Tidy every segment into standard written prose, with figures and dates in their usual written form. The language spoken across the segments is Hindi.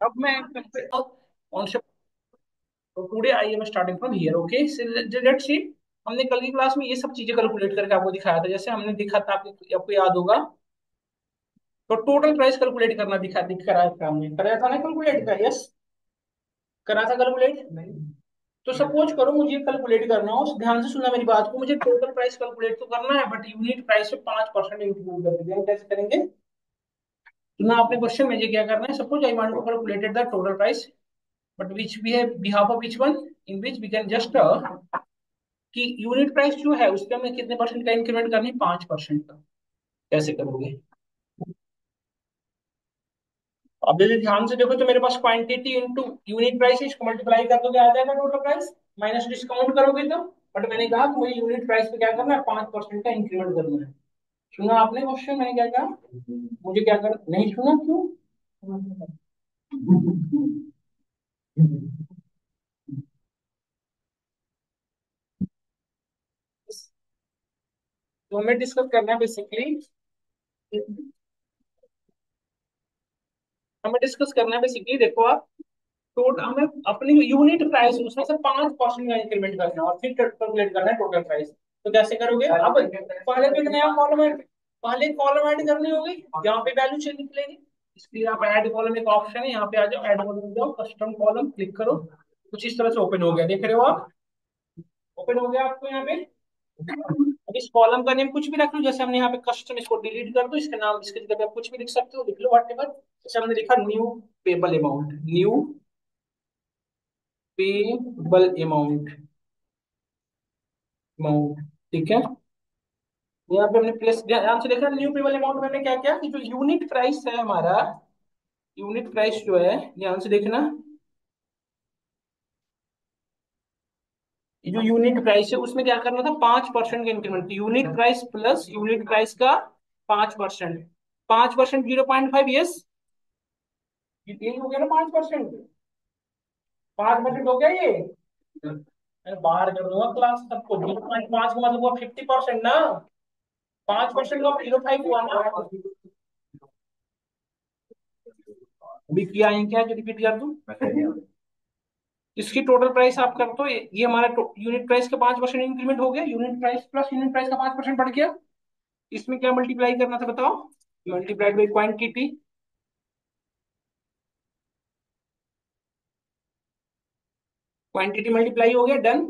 अब मैं on today I am starting from here. Okay, let's see. हमने कल की क्लास में ये सब चीजें कैलकुलेट करके आपको दिखाया था। जैसे हमने दिखा था, आपको याद होगा, तो टोटल प्राइस कैलकुलेट करना दिख कराया था हमने, कराया था ना कैलकुलेट का? यस, करा था कैलकुलेट। तो सपोज करो मुझे कैलकुलेट करना हो, ध्यान से सुनना मेरी बात को, मुझे टोटल प्राइस कैलकुलेट तो करना है, बट यूनिट प्राइस में 5% इंक्लूड कर दीजिए। कैसे करेंगे? सुना आपने क्वेश्चन में? ये क्या करना है? Suppose I want to calculated the total price, but which we have behalf of which one, in which we can just कि यूनिट प्राइस जो है उसके हमें कितने परसेंट का इंक्रीमेंट करनी है? 5% का। कैसे करोगे? अब यदि ध्यान से देखो तो मेरे पास क्वांटिटी इंटू यूनिट प्राइस है, इसको मल्टीप्लाई कर दोगे, आ जाएगा टोटल प्राइस, माइनस डिस्काउंट करोगे तो। बट मैंने कहा कि मुझे यूनिट प्राइस पे क्या करना है? 5% का इंक्रीमेंट करना है। सुना आपने क्वेश्चन? मैंने क्या कहा? मुझे क्या कर, नहीं सुना क्यों? तो हमें डिस्कस करना है बेसिकली, देखो आप, टोटल हमें अपनी यूनिट प्राइस उसमें से 5% का इंक्रीमेंट करना है और फिर कैलकुलेट करना है टोटल प्राइस। तो कैसे करोगे? अब पहले तो एक नया कॉलम ऐड, पहले कॉलम ऐड करनी होगी, यहाँ पे वैल्यू चेंज निकलेगी। इसलिए आप ऐड कॉलम एक ऑप्शन है, यहाँ पे आ जाओ, ऐड कॉलम में जाओ, कस्टम कॉलम क्लिक करो। कुछ इस तरह से ओपन हो गया, देख रहे हो आप? ओपन हो गया आपको यहाँ पे। अब इस कॉलम का नेम कुछ भी रख लो, जैसे हमने यहाँ पे कस्टम, इसको डिलीट कर दो, इसका नाम, इसके जगह पे आप कुछ भी लिख सकते हो, लिख लो व्हाटएवर। जैसे हमने लिखा new payable amount, new payable amount, amount, ठीक है। यहाँ पे हमने प्लेस, ध्यान से देखा, न्यू पेबल अमाउंट में हमने क्या किया कि जो यूनिट प्राइस है हमारा, यूनिट प्राइस जो है, ध्यान से देखना, ये जो यूनिट प्राइस है उसमें क्या करना था? 5% का increment, unit price plus unit price का 5%। 5% 0.5, यस, यही हो गया ना 5%? 5% हो गया ये। मैं बाहर कर दूंगा क्लास सबको। 0.5 का मतलब हुआ 50% ना। 5% का 0.5 हुआ ना। अभी किया है क्या? जो रिपीट कर दूं? इसकी टोटल प्राइस आप कर दो, ये हमारा यूनिट प्राइस का 5% इंक्रीमेंट हो गया, unit price plus unit price का 5% बढ़ गया। इसमें क्या मल्टीप्लाई करना था बताओ? Multiplied by quantity, quantity multiply हो गया, डन।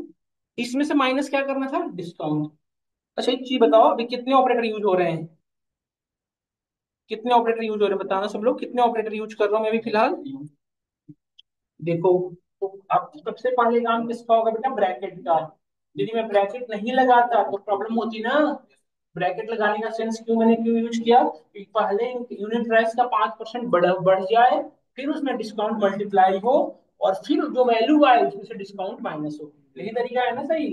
इसमें से माइनस क्या करना था? डिस्काउंट। अच्छा एक चीज बताओ, अभी कितने ऑपरेटर यूज हो रहे हैं? कितने ऑपरेटर यूज हो रहे हैं बताना सब लोग, कितने ऑपरेटर यूज कर रहा हूँ मैं अभी फिलहाल? देखो, तो अब सबसे पहले काम किसका होगा बेटा? ब्रैकेट का। यदि मैं ब्रैकेट नहीं लगाता तो प्रॉब्लम होती ना। ब्रैकेट लगाने का सेंस क्यों, मैंने क्यों यूज किया कि पहले यूनिट प्राइस का 5% बढ़ जाए, फिर उसमें डिस्काउंट मल्टीप्लाई हो, और फिर जो वैल्यू आए उसमें से डिस्काउंट माइनस हो। यही तरीका है ना? सही?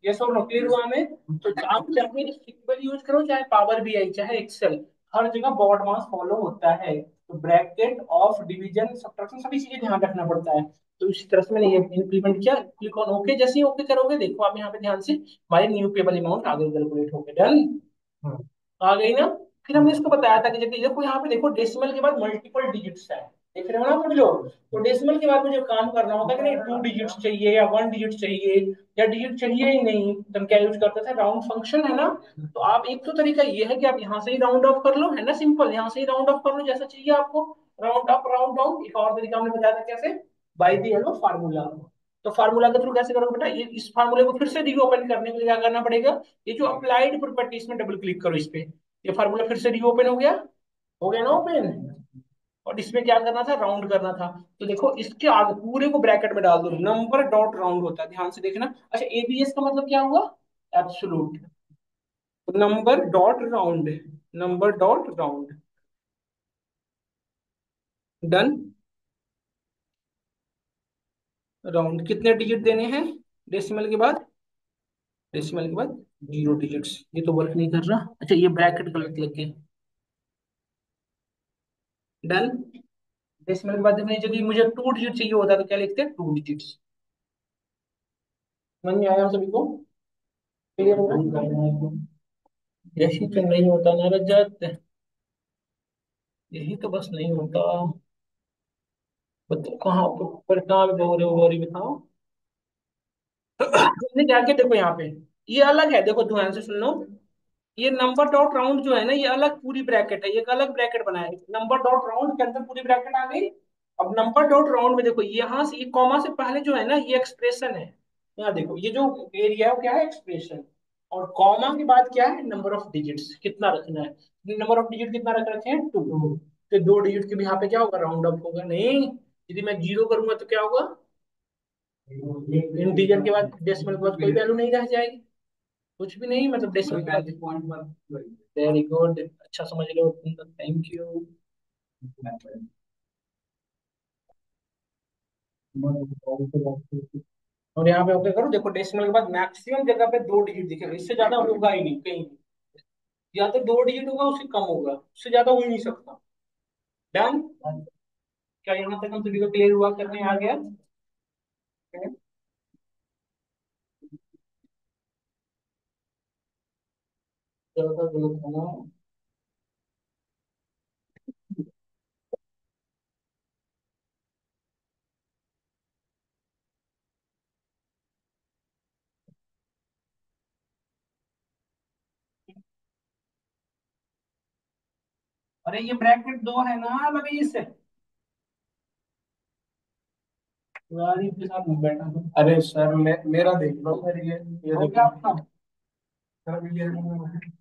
ये सब क्लियर हुआ हमें? तो आप चाहे सिक्वल यूज करो, चाहे पावर बीआई, चाहे एक्सेल, हर जगह बॉड मास फॉलो होता है। तो ब्रैकेट ऑफ डिवीजन सब्ट्रैक्शन सभी चीजें ध्यान रखना पड़ता है। तो इसी तरह से मैंने ये इम्प्लीमेंट किया। क्लिक ऑन ओके, जैसे ही ओके करोगे देखो आप यहाँ पे ध्यान से, हमारे न्यू पेबल अमाउंट आगे कैलकुलेट हो गए, डन। आ गई ना? फिर हमने इसको बताया था कि जब देखो यहाँ पे देखो, डेसिमल के बाद मल्टीपल डिजिट्स है, देख रहे हो ना सभी लोग? तो डेसिमल के बाद मुझे काम करना होता है कि नहीं, 2 डिजिट्स चाहिए या 1 डिजिट चाहिए, या डिजिट चाहिए ही नहीं, तो हम क्या यूज करते थे? राउंड फंक्शन, है ना? तो आप, एक तो तरीका ये है कि आप यहाँ से ही राउंड ऑफ कर लो, है ना? सिंपल, यहाँ से ही राउंड ऑफ कर लो जैसा चाहिए आपको, राउंड अप राउंड डाउन। एक और तरीका हमने बताया था कैसे, बाय दी हेलो फार्मूला। तो फार्मूला के थ्रू कैसे करोगे बेटा? ये इस फार्मूले को फिर से रीओपन करने के लिए क्या करना पड़ेगा? ये जो अप्लाइड प्रॉपर्टीज में डबल क्लिक करो इस पे, ये फार्मूला फिर से रीओपन हो गया, हो गया ना ओपन? और इसमें क्या करना था? राउंड करना था। तो देखो इसके आगे पूरे को ब्रैकेट में डाल दो, नंबर डॉट राउंड होता है, ध्यान से देखना। अच्छा, एबीएस का मतलब क्या हुआ? Absolute. Number dot round, number dot round, done. Round कितने डिजिट देने हैं डेसिमल के बाद? डेसिमल के बाद 0 डिजिट्स। ये तो वर्क नहीं कर रहा, अच्छा ये ब्रैकेट गलत लग गया, डन। डेसिमल के बाद देखने, यदि मुझे 2 डिजिट चाहिए होता तो क्या लिखते हैं? 2 डिजिट्स। समझ में आया हम सभी को? क्लियर होगा? यही तो नहीं होता ना रजत, यही तो बस नहीं होता। बताओ कहाँ पर, कहाँ पे बोरी बताओ। हमने क्या किया देखो यहाँ पे, ये अलग है, देखो ध्यान से सुन लो। ये नंबर डॉट राउंड जो है ना, ये अलग पूरी ब्रैकेट है, ये एक अलग ब्रैकेट बनाया है। नंबर डॉट राउंड के अंदर पूरी ब्रैकेट आ गई। अब नंबर डॉट राउंड में देखो, यहाँ से ये कॉमा से पहले जो है ना, ये एक्सप्रेशन है। यहाँ देखो ये जो एरिया है वो क्या है, एक्सप्रेशन। और कॉमा के बाद क्या है, नंबर ऑफ डिजिट्स कितना रखना है। नंबर ऑफ डिजिट कितना रख रखे हैं, 2। तो 2 डिजिट के भी यहाँ पे क्या होगा, राउंड अप होगा नहीं। यदि मैं 0 करूंगा तो क्या होगा, इंटीजर के बाद डेसिमल के बाद कोई वैल्यू नहीं रह जाएगी, कुछ भी नहीं, मतलब डेसिमल के बाद पॉइंट। वेरी गुड, अच्छा समझ लो, थैंक यू। और यहाँ पे ओके करो, देखो डेसिमल के बाद मैक्सिमम जगह पे 2 डिजिट दिखेगा, इससे ज्यादा होगा ही नहीं कहीं। या तो 2 डिजिट होगा, उससे कम होगा, उससे ज्यादा हो ही नहीं सकता। डन। क्या यहाँ तक हम सभी को क्लियर हुआ, करने आ गया। चलो। अरे ये ब्रैकेट 2 है ना, लगे इससे। यार इसके साथ में बैठा हूँ। अरे सर मेरा देख लो सर, ये हो गया आपका। सर ये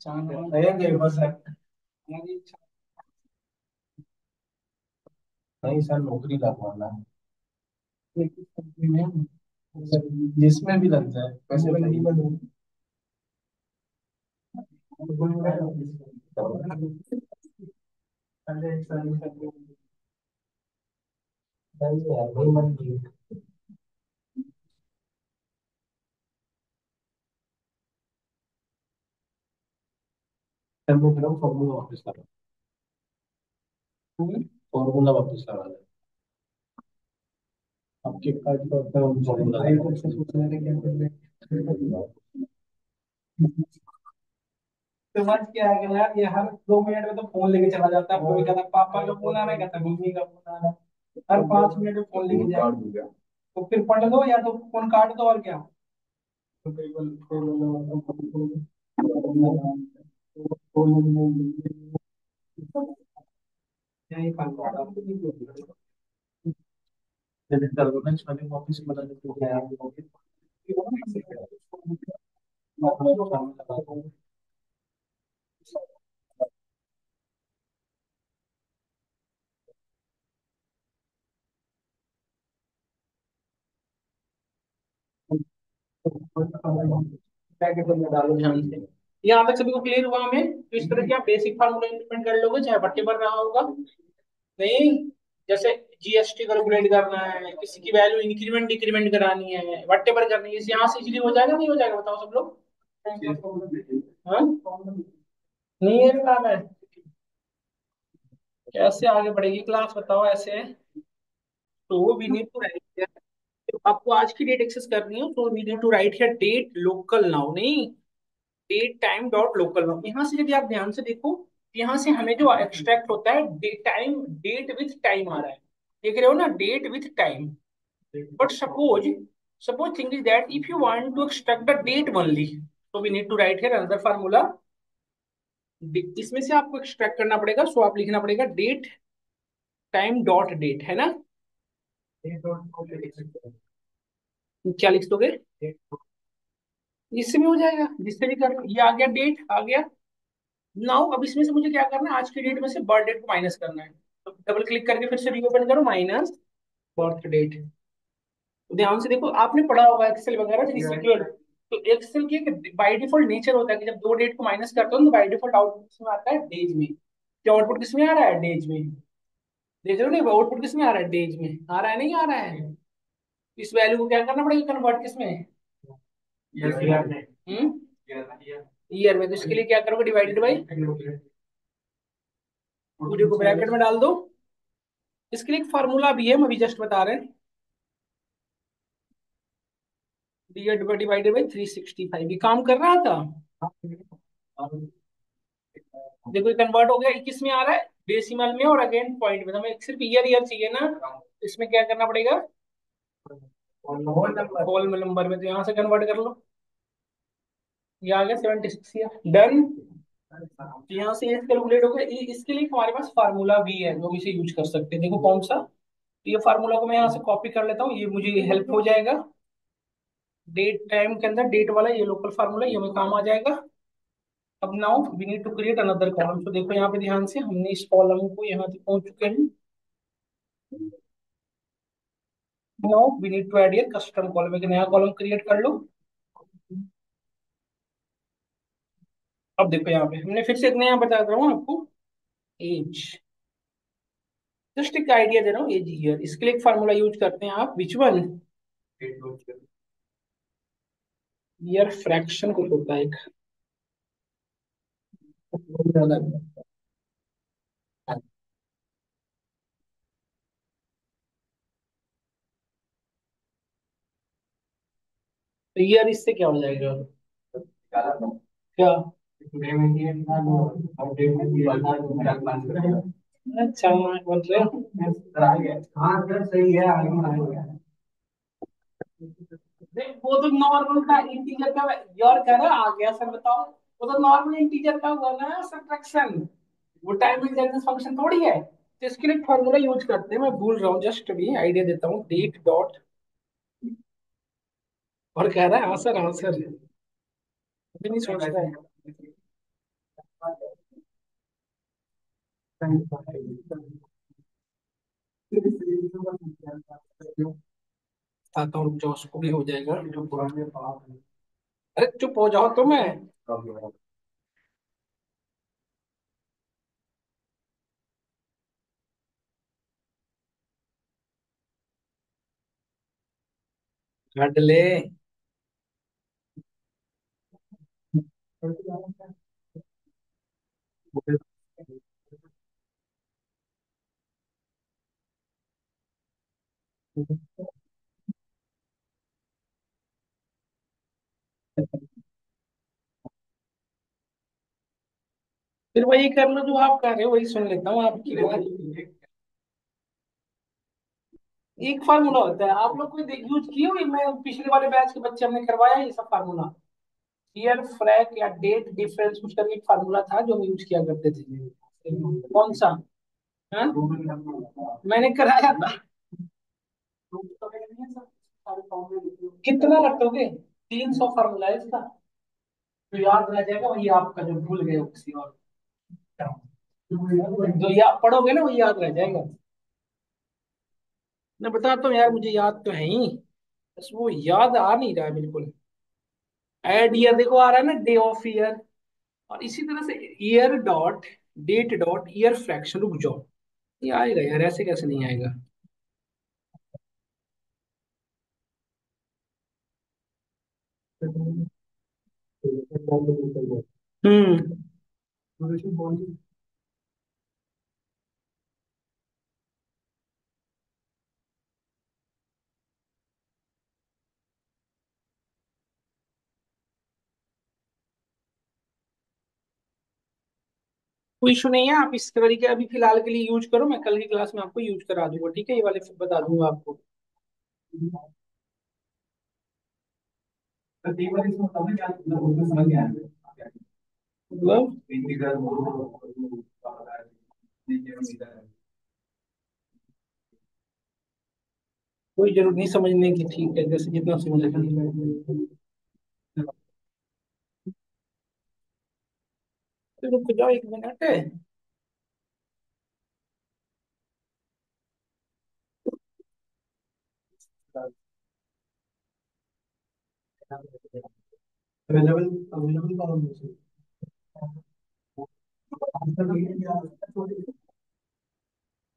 चांद रहेंगे बस सर। हमारी इच्छा। नहीं सर, नौकरी लगवाना है। ये किस कंपनी में है? सर, जिसमें भी लग जाए वैसे मंडी में नहीं। अरे सर सही है, वही मंडी। सर वो फिर फॉर्मूला वापस करो। फॉर्मूला वापस लगा दो। आपके कार्ड का फॉर्मूला से पूछ रहे थे क्या करना है। समझ क्या है कि यार, ये हर 2 मिनट में तो फोन लेके चला जाता है, कोई कहता पापा का फोन आ रहा है, कहता मम्मी का फोन आ रहा है। हर 5 मिनट में फोन लेके जाए। तो फिर पढ़ लो, या तो फोन काट दो, और क्या। तो यही फालतू ऑफिस बना देते हैं। पैकेट में डालो ध्यान से। यहाँ तक सभी को क्लियर हुआ हमें, तो इस तरह की आप बेसिक फार्मूला इंप्लीमेंट कर लोगे, चाहे बट्टे पर रहा होगा। नहीं, जैसे जीएसटी कैलकुलेट करना है, किसी की वैल्यू इंक्रीमेंट डिक्रीमेंट करानी है, वट्टे पर करनी है, यहाँ से इजीली हो जाएगा, नहीं हो जाएगा, बताओ सब लोग। हाँ, नहीं है काम है। कैसे आगे बढ़ेगी क्लास, बताओ ऐसे। तो वी नीड टू राइट, आपको आज की डेट एक्सेस करनी है, तो we need to write here date local now, नहीं date time dot local now. यहाँ से यदि आप ध्यान से देखो, यहाँ से हमें जो एक्सट्रैक्ट होता है, date time, date with time आ रहा है, देख रहे हो ना, date with time. But suppose thing is that if you want to extract the date only, so we need to write here another formula। इसमें से आपको एक्सट्रैक्ट करना पड़ेगा, सो आप लिखना पड़ेगा डेट टाइम डॉट डेट, है ना। क्या लिख दोगे, इससे भी हो जाएगा, जिससे भी कर, ये आ गया, डेट आ गया। नाउ अब इसमें से मुझे क्या करना है, आज की डेट में से बर्थ डेट को माइनस करना है। तो डबल क्लिक करके फिर से रीओपन करो, माइनस बर्थ डेट। तो ध्यान से देखो, आपने पढ़ा होगा एक्सेल वगैरह तो सीक्वल। तो एक्सेल की एक बाय डिफॉल्ट नेचर होता है कि जब 2 डेट को माइनस करते हो तो बाय डिफॉल्ट आउटपुट किसमें आता है, डेज में। क्या आउटपुट किसमें आ रहा है, डेज में। देख रहे हो नहीं, आउटपुट किसमें आ रहा है, डेज में आ रहा है, नहीं आ रहा है। इस वैल्यू को क्या करना पड़ेगा, कन्वर्ट किसमें, हम्म, ईयर में। तो इसके लिए क्या करोगे, डिवाइडेड बाई, पूरे को ब्रैकेट में डाल दो। इसके लिए एक फार्मूला भी है, हम अभी जस्ट बता रहे हैं, डिवाइडेड बाई 365, ये काम कर रहा था। देखो कन्वर्ट हो गया, किस में आ रहा है, डेसिमल में और अगेन पॉइंट में, तो हमें सिर्फ ईयर ईयर चाहिए ना, इसमें क्या करना पड़ेगा, होल नंबर में, तो यहाँ से कन्वर्ट कर लो, ये आ गया 76 ईयर, डन। तो यहाँ से एज कैलकुलेट हो गया। इसके लिए हमारे पास फार्मूला भी है जो हम इसे यूज कर सकते हैं, देखो कौन सा। तो ये फार्मूला को मैं यहाँ से कॉपी कर लेता हूँ, ये मुझे हेल्प हो जाएगा। डेट टाइम के अंदर डेट वाला ये लोकल फार्मूला, ये हमें काम आ जाएगा। अब now we need to create another column, तो देखो यहाँ पे ध्यान से, हमने इस कॉलम को यहाँ तक पहुंच चुके हैं। Now we need to add ये कस्टम कॉलम, एक नया कॉलम क्रिएट कर लो। अब देखो यहाँ पे हमने फिर से एक नया बता रहा हूँ आपको, एज, जस्ट एक आइडिया दे रहा हूँ, एज ईयर। इसके लिए एक फार्मूला यूज करते हैं आप, विच वन, ईयर फ्रैक्शन कुछ होता है एक, तो ईयर इससे क्या हो जाएगा, क्या, अच्छा बोल रहे हो। वो तो नॉर्मल का इंटीजर का योर कह रहा आ गया सर, बताओ। वो तो नॉर्मल इंटीजर का हुआ ना सब्ट्रैक्शन, वो टाइम इंटेलिजेंस फंक्शन थोड़ी है। तो इसके लिए फॉर्मूला यूज करते हैं, मैं भूल रहा हूँ, जस्ट भी आइडिया देता हूँ, डेट डॉट, और कह रहा है आंसर आंसर, अभी नहीं सोच रहा है। आता हूँ, रुक जाओ, उसको भी हो जाएगा। अरे चुप हो जाओ तो मैं, हट ले। फिर वही कर लो जो आप कर रहे हो, वही सुन लेता हूँ आपकी बात। एक फार्मूला होता है, आप लोग कोई यूज किए हुए, मैं पिछले वाले बैच के बच्चे हमने करवाया ये सब फार्मूला, ईयर फ्रैक या डेट डिफरेंस कुछ करके एक फार्मूला था जो हम यूज किया करते थे। कौन सा, हाँ? मैंने कराया था। कितना रखोगे, 300 फार्मूला है इसका, तो याद रह जाएगा, वही आपका जो भूल गए हो किसी और, जो याद पढ़ोगे ना वही याद रह जाएगा। मैं बताता हूँ यार, मुझे याद तो है ही, बस वो याद आ नहीं रहा है बिल्कुल। एड ईयर देखो आ रहा है ना, डे ऑफ ईयर, और इसी तरह से year dot date dot year fraction, रुक जाओ, ये आएगा यार, ऐसे कैसे नहीं आएगा। हम्म, कोई इशू नहीं है, आप इस तरीके अभी फिलहाल के लिए यूज करो, मैं कल की क्लास में आपको यूज करा दूंगा, ठीक है, ये वाले बता दूंगा आपको। मतलब कोई जरूरत नहीं समझने की, ठीक है, जैसे जितना समझ लेंगे। तो रुक जाओ एक मिनट, अवेलेबल अवेलेबल कौन है?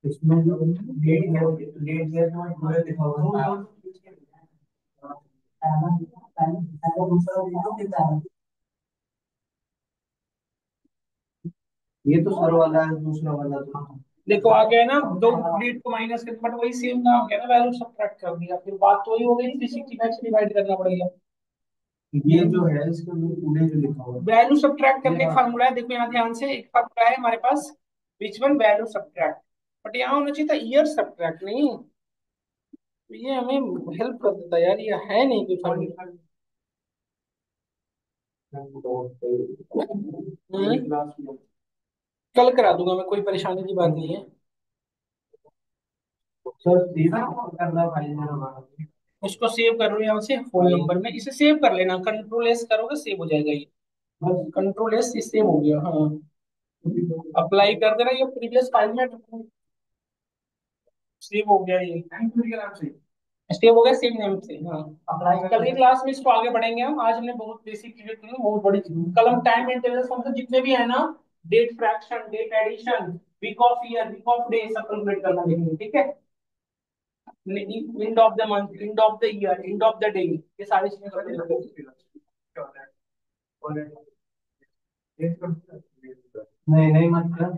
इसमें डेट डेट ईयर में पूरा लिखा हुआ है। ये तो सर वाला है, दूसरा वाला तो देखो आ गया ना, दो डेट को माइनस करके, बट वही सेम काम किया ना, वैल्यू सब्ट्रैक्ट कर दिया, फिर बात तो वही हो गई, 365 से डिवाइड करना पड़ेगा। ये जो है इसका पूरे जो लिखा हुआ है, वैल्यू सब्ट्रैक्ट करने का फार्मूला है, देखो यहाँ ध्यान से, एक फार्मूला है हमारे पास, which one value subtract, but यहाँ होना चाहिए था ईयर सब्ट्रैक्ट, नहीं। तो ये हमें हेल्प कर देता यार, ये है नहीं कुछ अभी। कल करा दूंगा मैं, कोई परेशानी की बात नहीं है। सर सीधा करना भाई मेरा, उसको सेव कर लो यहाँ से फोन नंबर में, इसे सेव कर लेना, कंट्रोल एस करोगे सेव हो जाएगा ये। बस कंट्रोल एस सेव हो गया, हाँ। अप्लाई कर देना, ये प्रीवियस फाइल में सेव हो गया ये, सेव हो गया सेम नेम से, हाँ। कल की क्लास में इसको आगे बढ़ेंगे हम, आज हमने बहुत बेसिक चीजें की, बहुत बड़ी चीज। कल हम टाइम इंटरवल फंक्शन जितने भी है ना, date fraction, date addition, week of year, week of day, सब कैलकुलेट करना देखेंगे, ठीक है। End of the month, end of the year, end of the day, ये सारी चीजें करते हैं। नहीं नहीं मत कर।